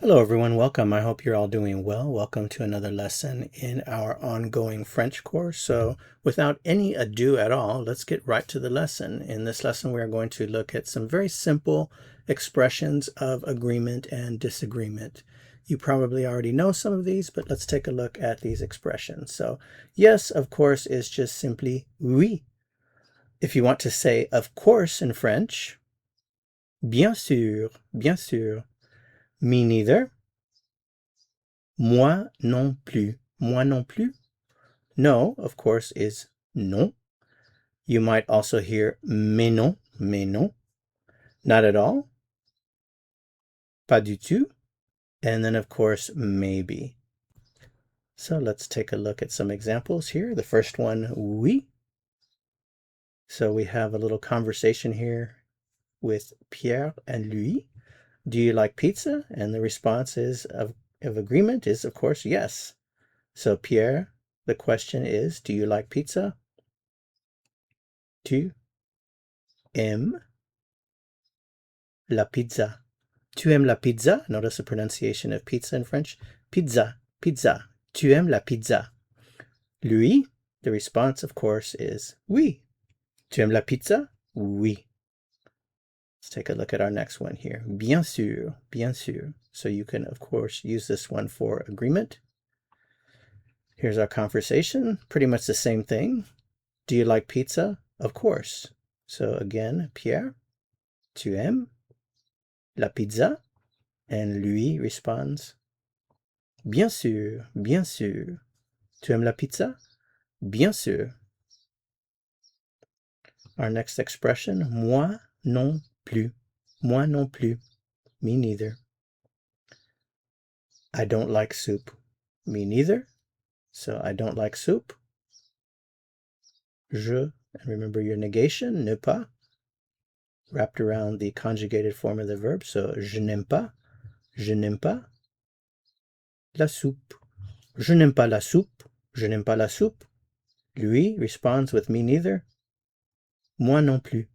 Hello everyone, welcome. I hope you're all doing well. Welcome to another lesson in our ongoing French course. So without any ado at all, let's get right to the lesson. In this lesson, we are going to look at some very simple expressions of agreement and disagreement. You probably already know some of these, but let's take a look at these expressions. So yes, of course, is just simply oui. If you want to say of course in French, bien sûr, bien sûr. Me neither. Moi non plus. Moi non plus. No, of course, is non. You might also hear mais non, mais non. Not at all. Pas du tout. And then, of course, maybe. So let's take a look at some examples here. The first one, oui. So we have a little conversation here with Pierre and Louis. Do you like pizza? And the response is of agreement is, of course, yes. So Pierre, the question is, do you like pizza? Tu aimes la pizza? Tu aimes la pizza? Notice the pronunciation of pizza in French. Pizza, pizza. Tu aimes la pizza? Lui, the response, of course, is oui. Tu aimes la pizza? Oui. Let's take a look at our next one here. Bien sûr, bien sûr. So you can, of course, use this one for agreement. Here's our conversation. Pretty much the same thing. Do you like pizza? Of course. So again, Pierre, tu aimes la pizza? And Louis responds, bien sûr, bien sûr. Tu aimes la pizza? Bien sûr. Our next expression, moi non plus. Moi non plus. Me neither. I don't like soup. Me neither. So I don't like soup. Je, and remember your negation, ne pas, wrapped around the conjugated form of the verb. So je n'aime pas. Je n'aime pas la soupe. Je n'aime pas la soupe. Je n'aime pas la soupe. Lui responds with me neither. Moi non plus.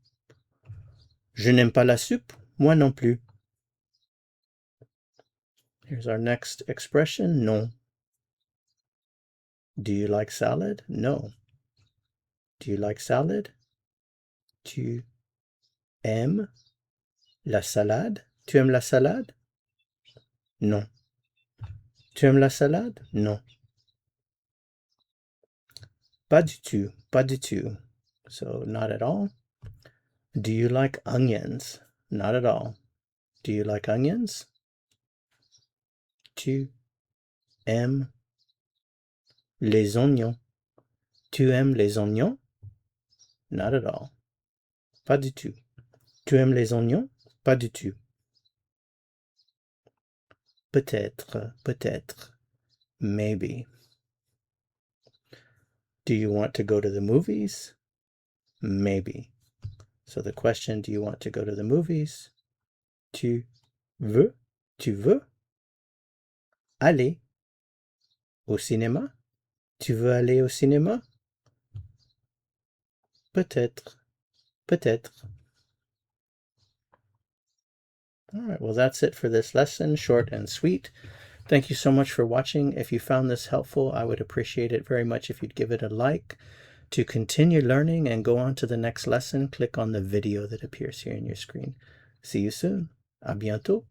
Je n'aime pas la soupe. Moi non plus. Here's our next expression, non. Do you like salad? No. Do you like salad? Tu aimes la salade? Tu aimes la salade? Non. Tu aimes la salade? Non. Pas du tout. Pas du tout. So not at all. Do you like onions? Not at all. Do you like onions? Tu aimes les oignons? Tu aimes les oignons? Not at all. Pas du tout. Tu aimes les oignons? Pas du tout. Peut-être, peut-être. Maybe. Do you want to go to the movies? Maybe. So the question, do you want to go to the movies? Tu veux? Tu veux aller au cinéma? Tu veux aller au cinéma? Peut-être. Peut-être. All right, well, that's it for this lesson, short and sweet. Thank you so much for watching. If you found this helpful, I would appreciate it very much if you'd give it a like. To continue learning and go on to the next lesson, click on the video that appears here on your screen. See you soon. À bientôt.